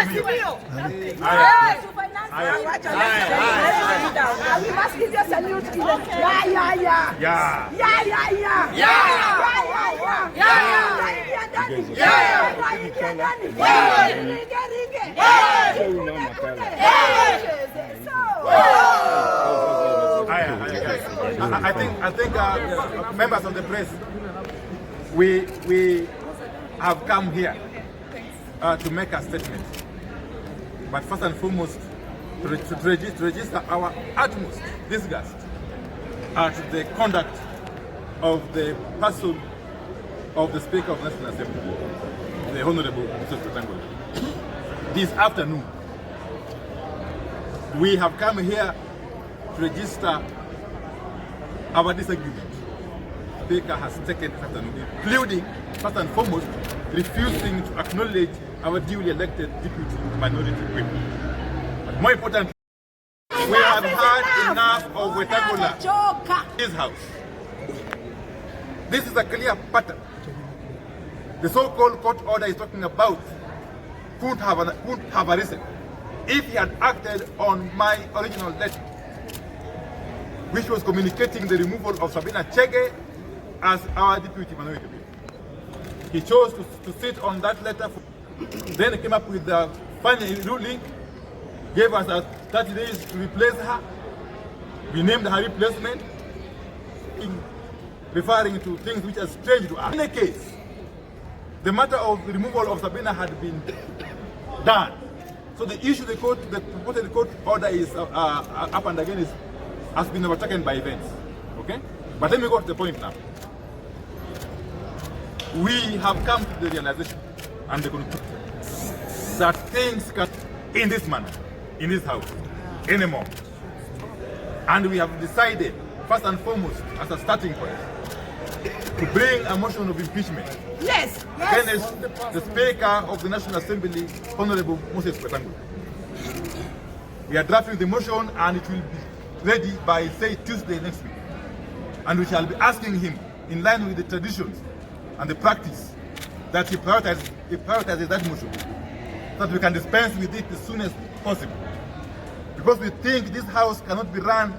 Azimio. We must give you a salute. I think members of the press, we have come here to make a statement, but first and foremost to register our utmost disgust at the conduct of the person of the Speaker of the National Assembly, the Honorable Mr. Petangula. This afternoon, we have come here to register our disagreement. The Speaker has taken this afternoon, including, first and foremost, refusing to acknowledge our duly elected deputy minority whip. But more importantly, we have had enough of Wetangula in this house. This is a clear pattern. The so-called court order is talking about could have arisen if he had acted on my original letter, which was communicating the removal of Sabina Chege as our deputy minority whip. He chose to sit on that letter, then came up with the final ruling, gave us 30 days to replace her. We named her replacement, referring to things which are strange to us. In any case, the matter of the removal of Sabina had been done. So the issue the purported court order is up and again has been overtaken by events. Okay? But let me go to the point now. We have come to the realization and the conclusion that things can't in this manner, in this house, anymore. And we have decided, first and foremost, as a starting point, to bring a motion of impeachment against the Speaker of the National Assembly, Honorable Moses Petangula. We are drafting the motion and it will be ready by, say, Tuesday next week. And we shall be asking him, in line with the traditions and the practice, that he prioritizes that motion, so that we can dispense with it as soon as possible. Because we think this house cannot be run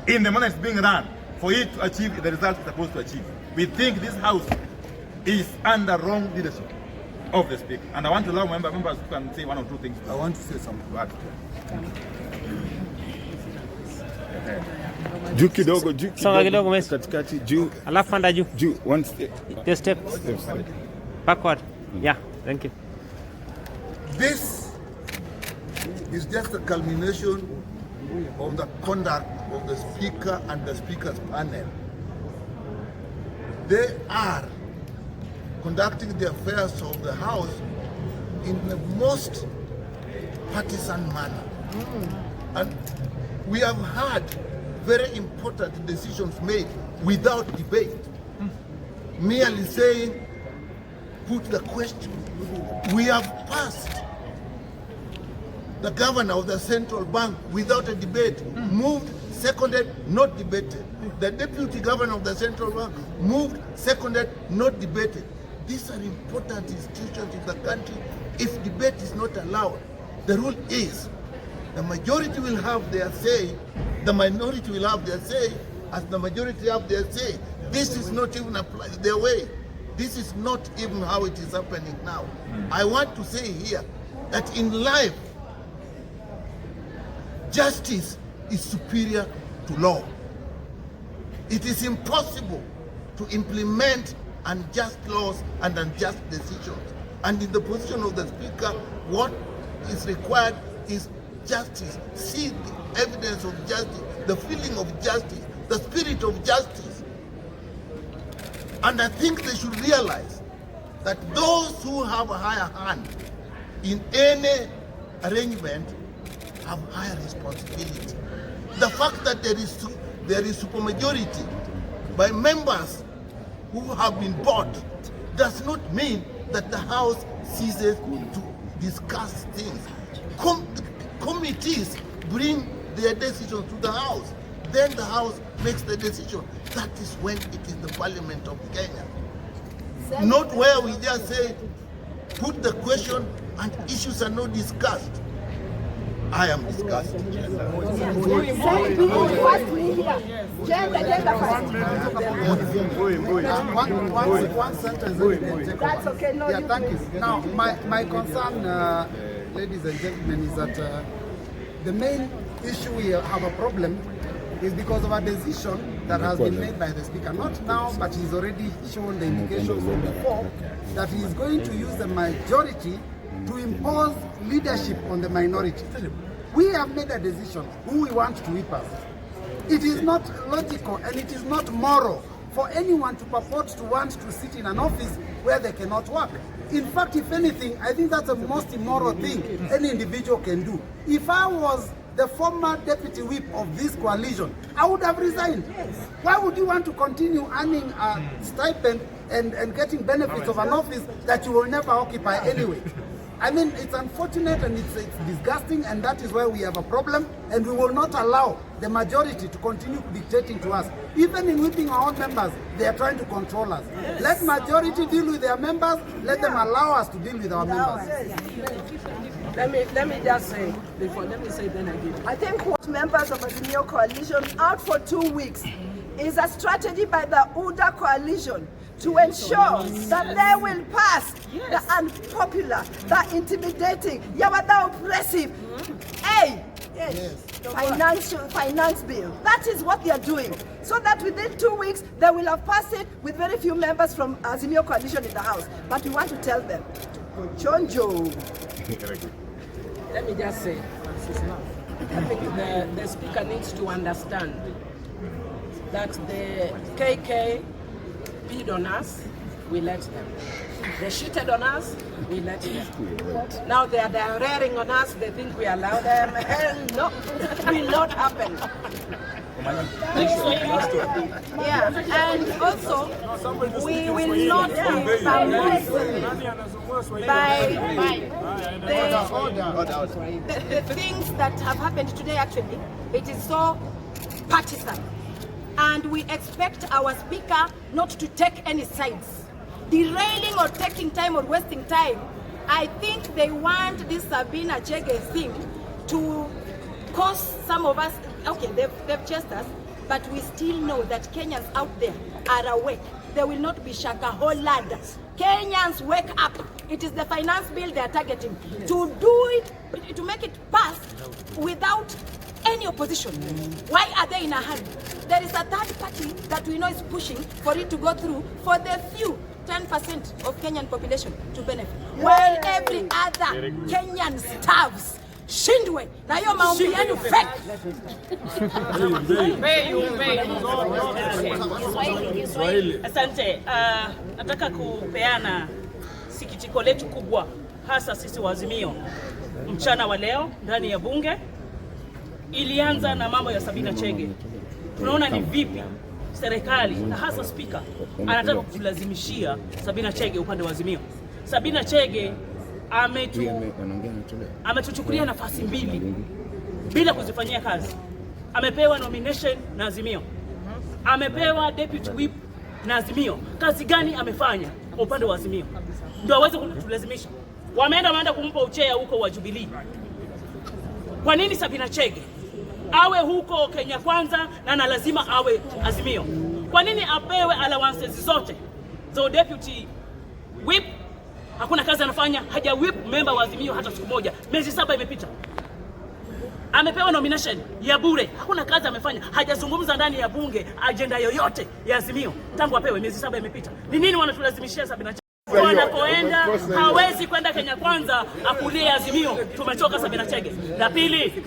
in the manner it's being run for it to achieve the result it's supposed to achieve. We think this house is under wrong leadership of the Speaker. And I want to allow members who can say one or two things. I want to say something to add. Juu kidogo katikati juu alafu panda juu one step. Just step backward. Yeah, thank you. This is just a culmination of the conduct of the Speaker and the Speaker's panel. They are conducting the affairs of the House in the most partisan manner. And we have had very important decisions made without debate. Merely saying, put the question. We have passed the governor of the central bank without a debate, moved, seconded, not debated. The deputy governor of the central bank moved, seconded, not debated. These are important institutions in the country. If debate is not allowed, the rule is the majority will have their say, the minority will have their say, as the majority have their say. This is not even applied their way. This is not even how it is happening now. I want to say here that in life, justice is superior to law. It is impossible to implement unjust laws and unjust decisions. And in the position of the Speaker, what is required is justice. See the evidence of justice, the feeling of justice, the spirit of justice. And I think they should realize that those who have a higher hand in any arrangement have higher responsibility. The fact that there is supermajority by members who have been bought does not mean that the House ceases to discuss things. Committees bring their decisions to the House. Then the House makes the decision. That is when it is the Parliament of Kenya. Not where we just say, put the question and issues are not discussed. I am discussed. One sentence. That's okay. No, yeah, thank you. Now, my concern, ladies and gentlemen, is that the main issue we have a problem is because of a decision that has been made by the Speaker. Not now, but he's already shown the indications from before that he is going to use the majority to impose leadership on the minority. We have made a decision who we want to whip us. It is not logical and it is not moral for anyone to purport to want to sit in an office where they cannot work. In fact, if anything, I think that's the most immoral thing any individual can do. If I was the former deputy whip of this coalition, I would have resigned. Why would you want to continue earning a stipend and getting benefits of an office that you will never occupy anyway? I mean, it's unfortunate and it's disgusting, and that is where we have a problem, and we will not allow the majority to continue dictating to us. Even in whipping our own members, they are trying to control us. Let majority deal with their members, let them allow us to deal with our members. Let me just say, let me say then again. I think what members of Azimio coalition out for 2 weeks is a strategy by the UDA coalition to ensure that they will pass the unpopular, the intimidating, the oppressive, finance bill. That is what they are doing. So that within 2 weeks, they will have passed it with very few members from Azimio coalition in the House. But we want to tell them, Chonjo. Let me just say, I think the Speaker needs to understand that the KK peed on us, we let them. They shitted on us, we let them. Now they are raring on us, they think we allow them. Hell no, it will not happen. Yeah, and also we will not be bamboozled by the things that have happened today. Actually, it is so partisan, and we expect our Speaker not to take any sides, derailing or taking time or wasting time. I think they want this Sabina Chege thing to cause some of us. Okay, they've chased us, but we still know that Kenyans out there are awake. There will not be shakaholad. Kenyans, wake up. It is the finance bill they are targeting. To do it, to make it pass without any opposition. Why are they in a hurry? There is a third party that we know is pushing for it to go through for the few 10% of Kenyan population to benefit, while every other Kenyan starves. Shindwe na hiyo maombi yenu fake. Asante. Nataka kupeana sikitiko letu kubwa, hasa sisi wa Azimio. Mchana wa leo ndani ya bunge ilianza na mambo ya Sabina Chege. Tunaona ni vipi serikali na hasa Speaker anataka kutulazimishia Sabina Chege upande wa Azimio. Sabina Chege ametuchukulia nafasi mbili bila kuzifanyia kazi. Amepewa nomination na Azimio, amepewa deputy whip na Azimio. Kazi gani amefanya kwa upande wa Azimio ndio aweze kutulazimisha? Wameenda kumpa uchea huko wa Jubilee. Kwa nini Sabina Chege awe huko Kenya Kwanza na lazima awe Azimio? Kwa nini apewe allowances zote za deputy whip? Hakuna kazi anafanya, haja whip member wa Azimio hata siku moja. Miezi 7 imepita. Amepewa nomination ya bure. Hakuna kazi amefanya, hajazungumza ndani ya bunge agenda yoyote ya Azimio tangu apewe. Miezi 7 imepita. Ni nini wanatulazimishia Sabina Chege? Wanapoenda hawezi kwenda Kenya Kwanza akulie Azimio. Tumechoka Sabina Chege. La pili,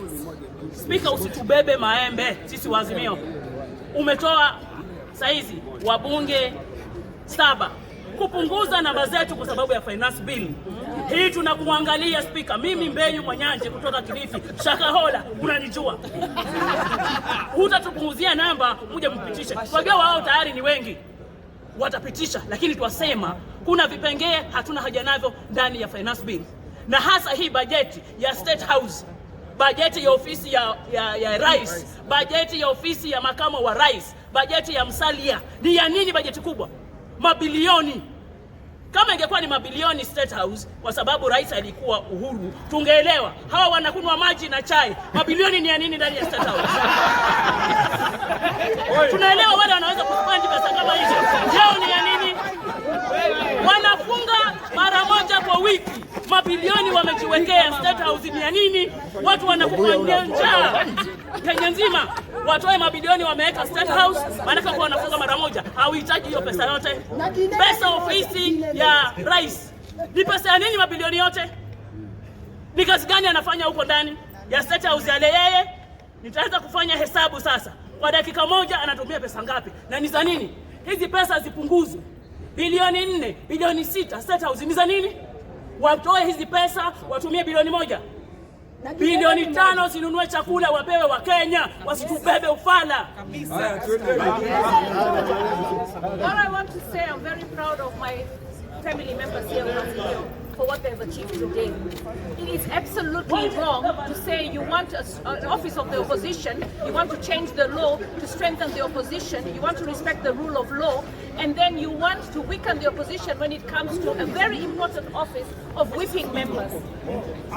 Speaker, usitubebe maembe sisi wa Azimio. Umetoa saizi wabunge 7 kupunguza namba zetu kwa sababu ya finance bill. Hii tunakuangalia Speaker. Mimi Mbenyu Mwanyanje kutoka Kilifi, Shakahola, unanijua. Hutatupunguzia namba uje mpitishe. Kwa wao tayari ni wengi. Watapitisha, lakini tuwasema kuna vipengee hatuna haja navyo ndani ya finance bill. Na hasa hii bajeti ya State House, bajeti ya ofisi ya rais, bajeti ya ofisi ya makamo wa rais, bajeti ya msalia. Ni ya nini bajeti kubwa? Mabilioni. Kama ingekuwa ni mabilioni State House kwa sababu rais alikuwa Uhuru, tungeelewa. Hawa wanakunywa maji na chai. Mabilioni ni ya nini ndani ya State House? Tunaelewa wale wanaweza kuspend pesa kama hizo. Leo ni ya nini? Wanafunga mara moja kwa wiki. Mabilioni wamejiwekea State House ni ya nini? Watu wanakufa njaa Kenya nzima. Watoe mabilioni wameweka State House, maana kwa wanafunga mara moja. Hauhitaji hiyo pesa yote. Pesa ofisi ya rais. Ni pesa ya nini mabilioni yote? Ni kazi gani anafanya huko ndani ya State House yale yeye? Nitaweza kufanya hesabu sasa. Kwa dakika moja anatumia pesa ngapi? Na ni za nini? Hizi pesa zipunguzwe. Bilioni 4, bilioni 6 State House ni za nini? Watoe hizi pesa, watumie bilioni 1. Bilioni 5 zinunue chakula wapewe wa Kenya, wasitubebe ufala. All I want to say, I'm very proud of my family members here for what they've achieved today. It is absolutely wrong to say you want an office of the opposition, you want to change the law to strengthen the opposition, you want to respect the rule of law, and then you want to weaken the opposition when it comes to a very important office of whipping members.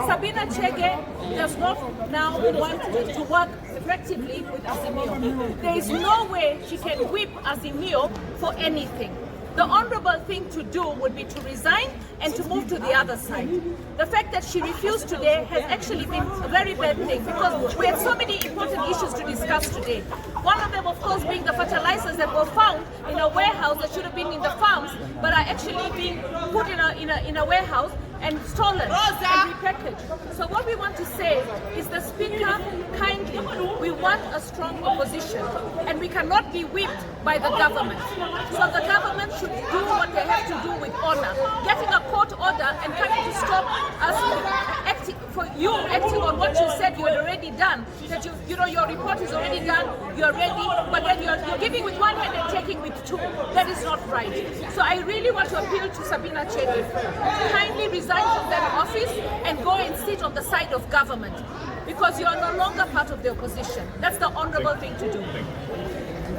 Sabina Chege does not now want to work effectively with Azimio. There is no way she can whip Azimio for anything. The honorable thing to do would be to resign and to move to the other side. The fact that she refused today has actually been a very bad thing because we had so many important issues to discuss today. One of them, of course, being the fertilizers that were found in a warehouse that should have been in the farms, but are actually being put in a warehouse and stolen and repackaged. So what we want to say is the Speaker, kindly, we want a strong opposition and we cannot be whipped by the government. So the government should do what they have to do with honor. Getting a court order and coming to stop us acting on what you said you had already done, that you know your report is already done, you're ready, but then you're giving with one hand and taking with two. That is not right. So I really want to appeal to Sabina Chege to kindly resign from that office and go and sit on the side of government because you are no longer part of the opposition. That's the honorable thing to do.